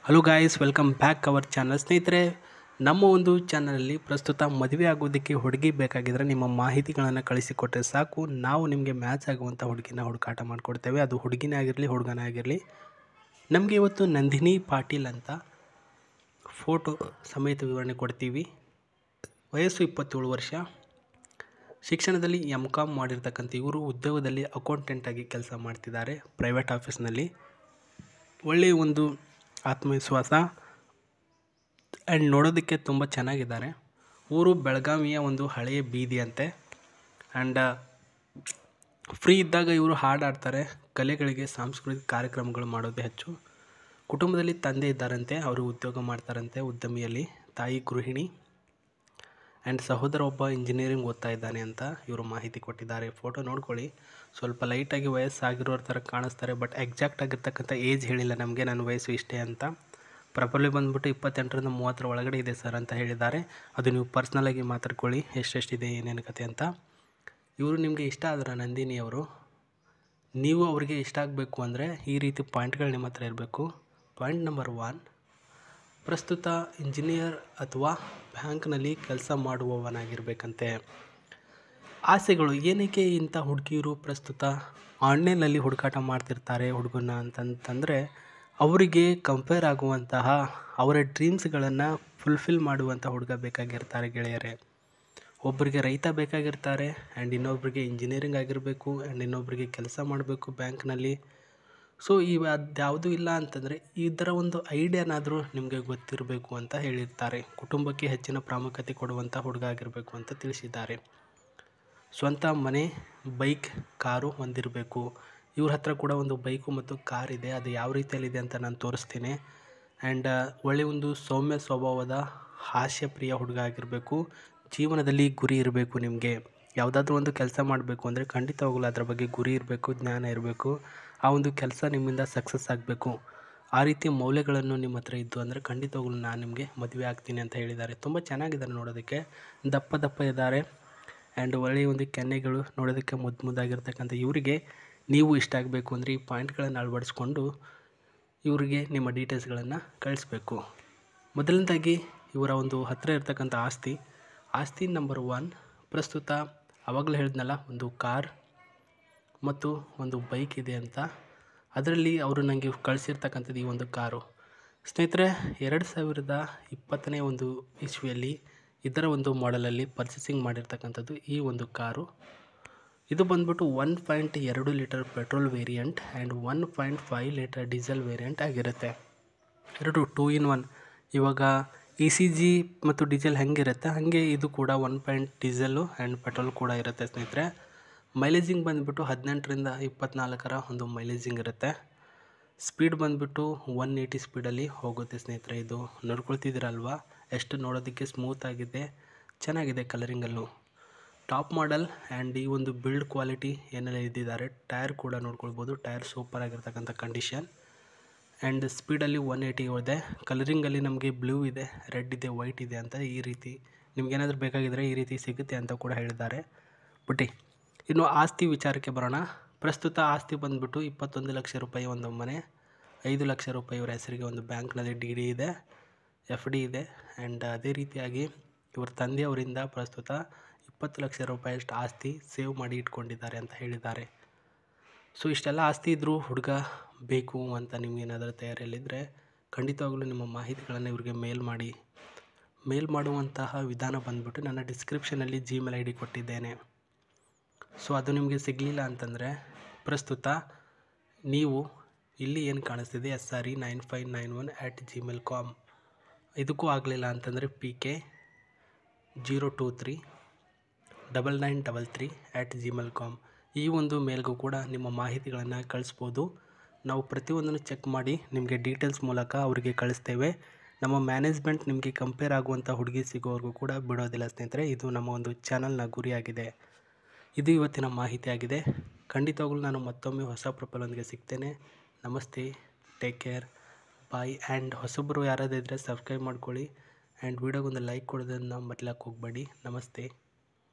Hello guys, welcome back our channel. ಸ್ನೇಹಿತರೆ, ನಮ್ಮ ಒಂದು ಚಾನಲಲ್ಲಿ ಪ್ರಸ್ತುತ ಮದುವೆ ಆಗೋದಕ್ಕೆ ಹುಡುಗಿ ಬೇಕಾಗಿದ್ದರೆ ನಿಮ್ಮ ಮಾಹಿತಿಗಳನ್ನು ಕಳಿಸಿಕೊಟ್ಟರೆ ಸಾಕು, ನಾವು ನಿಮಗೆ ಮ್ಯಾಚ್ ಆಗುವಂಥ ಹುಡುಗಿನ ಹುಡುಕಾಟ ಮಾಡಿಕೊಡ್ತೇವೆ. ಅದು ಹುಡುಗಿನೇ ಆಗಿರಲಿ ಹುಡುಗನೇ ಆಗಿರಲಿ. ನಮಗೆ ಇವತ್ತು ನಂದಿನಿ ಪಾಟೀಲ್ ಅಂತ ಫೋಟೋ ಸಮೇತ ವಿವರಣೆ ಕೊಡ್ತೀವಿ. ವಯಸ್ಸು 27 ವರ್ಷ, ಶಿಕ್ಷಣದಲ್ಲಿ MCOM ಮಾಡಿರ್ತಕ್ಕಂಥ ಇವರು ಉದ್ಯೋಗದಲ್ಲಿ ಅಕೌಂಟೆಂಟಾಗಿ ಕೆಲಸ ಮಾಡ್ತಿದ್ದಾರೆ ಪ್ರೈವೇಟ್ ಆಫೀಸ್ನಲ್ಲಿ. ಒಳ್ಳೆಯ ಒಂದು ಆತ್ಮವಿಶ್ವಾಸ ಆ್ಯಂಡ್ ನೋಡೋದಕ್ಕೆ ತುಂಬ ಚೆನ್ನಾಗಿದ್ದಾರೆ. ಊರು ಬೆಳಗಾವಿಯ ಒಂದು ಹಳೆಯ ಬೀದಿ ಅಂತೆ. ಆ್ಯಂಡ್ ಫ್ರೀ ಇದ್ದಾಗ ಇವರು ಹಾಡಾಡ್ತಾರೆ, ಕಲೆಗಳಿಗೆ ಸಾಂಸ್ಕೃತಿಕ ಕಾರ್ಯಕ್ರಮಗಳು ಮಾಡೋದೇ ಹೆಚ್ಚು. ಕುಟುಂಬದಲ್ಲಿ ತಂದೆ ಇದ್ದಾರಂತೆ, ಅವರು ಉದ್ಯೋಗ ಮಾಡ್ತಾರಂತೆ ಉದ್ಯಮಿಯಲ್ಲಿ, ತಾಯಿ ಗೃಹಿಣಿ ಆ್ಯಂಡ್ ಸಹೋದರ ಒಬ್ಬ ಇಂಜಿನಿಯರಿಂಗ್ ಓದ್ತಾ ಇದ್ದಾನೆ ಅಂತ ಇವರು ಮಾಹಿತಿ ಕೊಟ್ಟಿದ್ದಾರೆ. ಫೋಟೋ ನೋಡ್ಕೊಳ್ಳಿ, ಸ್ವಲ್ಪ ಲೈಟಾಗಿ ವಯಸ್ಸಾಗಿರೋರ ಥರ ಕಾಣಿಸ್ತಾರೆ, ಬಟ್ ಎಕ್ಸಾಕ್ಟ್ ಆಗಿರ್ತಕ್ಕಂಥ ಏಜ್ ಹೇಳಿಲ್ಲ ನಮಗೆ, ನನ್ನ ವಯಸ್ಸು ಇಷ್ಟೇ ಅಂತ. ಪ್ರಾಪರ್ಲಿ ಬಂದುಬಿಟ್ಟು 28ರಿಂದ 30 ಒಳಗಡೆ ಇದೆ ಸರ್ ಅಂತ ಹೇಳಿದ್ದಾರೆ. ಅದು ನೀವು ಪರ್ಸ್ನಲಾಗಿ ಮಾತಾಡ್ಕೊಳ್ಳಿ ಎಷ್ಟೆಷ್ಟಿದೆ ಏನೇನು ಕತೆ ಅಂತ. ಇವರು ನಿಮಗೆ ಇಷ್ಟ ಆದ್ರೆ ನಂದಿನಿಯವರು, ನೀವು ಅವರಿಗೆ ಇಷ್ಟ ಆಗಬೇಕು ಅಂದರೆ ಈ ರೀತಿ ಪಾಯಿಂಟ್ಗಳು ನಿಮ್ಮ ಹತ್ರ ಇರಬೇಕು. ಪಾಯಿಂಟ್ ನಂಬರ್ 1, ಪ್ರಸ್ತುತ ಇಂಜಿನಿಯರ್ ಅಥವಾ ಬ್ಯಾಂಕ್ನಲ್ಲಿ ಕೆಲಸ ಮಾಡುವವನಾಗಿರಬೇಕಂತೆ. ಆಸೆಗಳು ಏನಕ್ಕೆ ಇಂಥ ಹುಡುಗಿಯರು ಪ್ರಸ್ತುತ ಆನ್ಲೈನಲ್ಲಿ ಹುಡುಕಾಟ ಮಾಡ್ತಿರ್ತಾರೆ ಹುಡುಗನ ಅಂತಂತಂದರೆ, ಅವರಿಗೆ ಕಂಪೇರ್ ಆಗುವಂತಹ ಅವರ ಡ್ರೀಮ್ಸ್ಗಳನ್ನು ಫುಲ್ಫಿಲ್ ಮಾಡುವಂಥ ಹುಡುಗ ಬೇಕಾಗಿರ್ತಾರೆ ಗೆಳೆಯರೇ. ಒಬ್ಬರಿಗೆ ರೈತ ಬೇಕಾಗಿರ್ತಾರೆ ಆ್ಯಂಡ್ ಇನ್ನೊಬ್ಬರಿಗೆ ಇಂಜಿನಿಯರಿಂಗ್ ಆಗಿರಬೇಕು ಆ್ಯಂಡ್ ಇನ್ನೊಬ್ಬರಿಗೆ ಕೆಲಸ ಮಾಡಬೇಕು ಬ್ಯಾಂಕ್ನಲ್ಲಿ. ಸೊ ಅದ್ಯಾವುದೂ ಇಲ್ಲ ಅಂತಂದರೆ ಇದರ ಒಂದು ಐಡಿಯಾನಾದರೂ ನಿಮಗೆ ಗೊತ್ತಿರಬೇಕು ಅಂತ ಹೇಳಿರ್ತಾರೆ. ಕುಟುಂಬಕ್ಕೆ ಹೆಚ್ಚಿನ ಪ್ರಾಮುಖ್ಯತೆ ಕೊಡುವಂಥ ಹುಡುಗ ಆಗಿರಬೇಕು ಅಂತ ತಿಳಿಸಿದ್ದಾರೆ. ಸ್ವಂತ ಮನೆ, ಬೈಕ್, ಕಾರು ಹೊಂದಿರಬೇಕು. ಇವ್ರ ಹತ್ರ ಕೂಡ ಒಂದು ಬೈಕು ಮತ್ತು ಕಾರ್ ಇದೆ, ಅದು ಯಾವ ರೀತಿಯಲ್ಲಿದೆ ಅಂತ ನಾನು ತೋರಿಸ್ತೀನಿ. ಆ್ಯಂಡ್ ಒಳ್ಳೆಯ ಒಂದು ಸೌಮ್ಯ ಸ್ವಭಾವದ ಹಾಸ್ಯಪ್ರಿಯ ಹುಡುಗ ಆಗಿರಬೇಕು. ಜೀವನದಲ್ಲಿ ಗುರಿ ಇರಬೇಕು. ನಿಮಗೆ ಯಾವುದಾದ್ರೂ ಒಂದು ಕೆಲಸ ಮಾಡಬೇಕು ಅಂದರೆ ಖಂಡಿತವಾಗಲೂ ಅದರ ಬಗ್ಗೆ ಗುರಿ ಇರಬೇಕು, ಜ್ಞಾನ ಇರಬೇಕು. ಆ ಒಂದು ಕೆಲಸ ನಿಮ್ಮಿಂದ ಸಕ್ಸಸ್ ಆಗಬೇಕು. ಆ ರೀತಿ ಮೌಲ್ಯಗಳನ್ನು ನಿಮ್ಮ ಹತ್ರ ಇದ್ದು ಅಂದರೆ ಖಂಡಿತವಾಗಲೂ ನಾನು ನಿಮಗೆ ಮದುವೆ ಆಗ್ತೀನಿ ಅಂತ ಹೇಳಿದ್ದಾರೆ. ತುಂಬ ಚೆನ್ನಾಗಿದ್ದಾರೆ ನೋಡೋದಕ್ಕೆ, ದಪ್ಪ ದಪ್ಪ ಇದ್ದಾರೆ ಆ್ಯಂಡ್ ಒಳ್ಳೆಯ ಒಂದು ಕೆನ್ನೆಗಳು, ನೋಡೋದಕ್ಕೆ ಮುದ್ದಾಗಿರ್ತಕ್ಕಂಥ ಇವರಿಗೆ ನೀವು ಇಷ್ಟ ಆಗಬೇಕು ಅಂದರೆ ಈ ಪಾಯಿಂಟ್ಗಳನ್ನು ಅಳವಡಿಸ್ಕೊಂಡು ಇವರಿಗೆ ನಿಮ್ಮ ಡೀಟೇಲ್ಸ್ಗಳನ್ನು ಕಳಿಸ್ಬೇಕು. ಮೊದಲನೇದಾಗಿ ಇವರ ಒಂದು ಹತ್ತಿರ ಇರ್ತಕ್ಕಂಥ ಆಸ್ತಿ ನಂಬರ್ 1, ಪ್ರಸ್ತುತ ಆವಾಗಲೇ ಹೇಳಿದ್ನಲ್ಲ ಒಂದು ಕಾರ್ ಮತ್ತು ಒಂದು ಬೈಕ್ ಇದೆ ಅಂತ. ಅದರಲ್ಲಿ ಅವರು ನನಗೆ ಕಳಿಸಿರ್ತಕ್ಕಂಥದ್ದು ಈ ಒಂದು ಕಾರು. ಸ್ನೇಹಿತರೆ, 2020ನೇ ಒಂದು ಇಸ್ವಿಯಲ್ಲಿ ಇದರ ಒಂದು ಮಾಡೆಲಲ್ಲಿ ಪರ್ಚೇಸಿಂಗ್ ಮಾಡಿರ್ತಕ್ಕಂಥದ್ದು ಈ ಒಂದು ಕಾರು. ಇದು ಬಂದ್ಬಿಟ್ಟು 1.2 litre petrol variant and 1.5 litre diesel variant ಆಗಿರುತ್ತೆ. ಎರಡು 2 in 1. ಇವಾಗ ECG ಮತ್ತು ಡೀಸೆಲ್ ಹೆಂಗಿರುತ್ತೆ ಹಾಗೆ ಇದು ಕೂಡ 1 ಡೀಸೆಲ್ಲು ಆ್ಯಂಡ್ ಪೆಟ್ರೋಲ್ ಕೂಡ ಇರುತ್ತೆ ಸ್ನೇಹಿತರೆ. ಮೈಲೇಜಿಂಗ್ ಬಂದುಬಿಟ್ಟು 18ರಿಂದ 24 ಒಂದು ಮೈಲೇಜಿಂಗ್ ಇರುತ್ತೆ. ಸ್ಪೀಡ್ ಬಂದುಬಿಟ್ಟು 180 ಸ್ಪೀಡಲ್ಲಿ ಹೋಗುತ್ತೆ ಸ್ನೇಹಿತರೆ. ಇದು ನೋಡ್ಕೊಳ್ತಿದ್ದೀರಲ್ವ ಎಷ್ಟು ನೋಡೋದಕ್ಕೆ ಸ್ಮೂತ್ ಆಗಿದೆ, ಚೆನ್ನಾಗಿದೆ ಕಲರಿಂಗಲ್ಲೂ. ಟಾಪ್ ಮಾಡೆಲ್ ಆ್ಯಂಡ್ ಈ ಒಂದು ಬಿಲ್ಡ್ ಕ್ವಾಲಿಟಿ ಏನೆಲ್ಲ ಇದ್ದಿದ್ದಾರೆ. ಟೈರ್ ಕೂಡ ನೋಡ್ಕೊಳ್ಬೋದು, ಟೈರ್ ಸೂಪರ್ ಆಗಿರ್ತಕ್ಕಂಥ ಕಂಡೀಷನ್. ಆ್ಯಂಡ್ ಸ್ಪೀಡಲ್ಲಿ 180 ಇದೆ. ಕಲರಿಂಗಲ್ಲಿ ನಮಗೆ ಬ್ಲೂ ಇದೆ, ರೆಡ್ ಇದೆ, ವೈಟ್ ಇದೆ ಅಂತ. ಈ ರೀತಿ ನಿಮಗೇನಾದರೂ ಬೇಕಾಗಿದ್ದರೆ ಈ ರೀತಿ ಸಿಗುತ್ತೆ ಅಂತ ಕೂಡ ಹೇಳಿದ್ದಾರೆ. ಬಟ್ ಇನ್ನು ಆಸ್ತಿ ವಿಚಾರಕ್ಕೆ ಬರೋಣ. ಪ್ರಸ್ತುತ ಆಸ್ತಿ ಬಂದುಬಿಟ್ಟು 21 ಲಕ್ಷ ರೂಪಾಯಿ ಒಂದು ಮನೆ, 5 ಲಕ್ಷ ರೂಪಾಯಿ ಇವರ ಹೆಸರಿಗೆ ಒಂದು ಬ್ಯಾಂಕ್ನಲ್ಲಿ DD ಇದೆ, FD ಇದೆ. ಆ್ಯಂಡ್ ಅದೇ ರೀತಿಯಾಗಿ ಇವ್ರ ತಂದೆಯವರಿಂದ ಪ್ರಸ್ತುತ 20 ಲಕ್ಷ ರೂಪಾಯಿಯಷ್ಟು ಆಸ್ತಿ ಸೇವ್ ಮಾಡಿ ಇಟ್ಕೊಂಡಿದ್ದಾರೆ ಅಂತ ಹೇಳಿದ್ದಾರೆ. ಸೊ ಇಷ್ಟೆಲ್ಲ ಆಸ್ತಿ ಇದ್ದರೂ ಹುಡುಗ ಬೇಕು ಅಂತ ನಿಮಗೇನಾದರೂ ತಯಾರಿಯಲ್ಲಿದ್ದರೆ ಖಂಡಿತವಾಗಲೂ ನಿಮ್ಮ ಮಾಹಿತಿಗಳನ್ನು ಇವರಿಗೆ ಮೇಲ್ ಮಾಡುವಂತಹ ವಿಧಾನ ಬಂದುಬಿಟ್ಟು ನನ್ನ ಡಿಸ್ಕ್ರಿಪ್ಷನಲ್ಲಿ Gmail ID ಕೊಟ್ಟಿದ್ದೇನೆ. ಸೊ ಅದು ನಿಮಗೆ ಸಿಗಲಿಲ್ಲ ಅಂತಂದರೆ ಪ್ರಸ್ತುತ ನೀವು ಇಲ್ಲಿ ಏನು ಕಾಣಿಸ್ತಿದೆ SRE9591@gmail.com, ಇದಕ್ಕೂ ಆಗಲಿಲ್ಲ ಅಂತಂದರೆ PK0239933@gmail.com ಈ ಒಂದು ಮೇಲ್ಗೂ ಕೂಡ ನಿಮ್ಮ ಮಾಹಿತಿಗಳನ್ನು ಕಳಿಸ್ಬೋದು. ನಾವು ಪ್ರತಿಯೊಂದನ್ನು ಚೆಕ್ ಮಾಡಿ ನಿಮಗೆ ಡೀಟೇಲ್ಸ್ ಮೂಲಕ ಅವರಿಗೆ ಕಳಿಸ್ತೇವೆ. ನಮ್ಮ ಮ್ಯಾನೇಜ್ಮೆಂಟ್ ನಿಮಗೆ ಕಂಪೇರ್ ಆಗುವಂಥ ಹುಡುಗಿ ಸಿಗೋವರೆಗೂ ಕೂಡ ಬಿಡೋದಿಲ್ಲ ಸ್ನೇಹಿತರೆ. ಇದು ನಮ್ಮ ಒಂದು ಚಾನಲ್ನ ಗುರಿಯಾಗಿದೆ. ಇದು ಇವತ್ತಿನ ಮಾಹಿತಿಯಾಗಿದೆ. ಖಂಡಿತವಾಗಲೂ ನಾನು ಮತ್ತೊಮ್ಮೆ ಹೊಸ ಪ್ರೊಫೈಲೊಂದಿಗೆ ಸಿಗ್ತೇನೆ. ನಮಸ್ತೆ, ಟೇಕ್ ಕೇರ್, ಬಾಯ್. ಆ್ಯಂಡ್ ಹೊಸಬರು ಯಾರಾದರೂ ಇದ್ದರೆ ಸಬ್ಸ್ಕ್ರೈಬ್ ಮಾಡ್ಕೊಳ್ಳಿ ಆ್ಯಂಡ್ ವಿಡಿಯೋಗೊಂದು ಲೈಕ್ ಕೊಡೋದನ್ನು ಮರೆಯಕ್ಕೆ ಹೋಗಬೇಡಿ. ನಮಸ್ತೆ.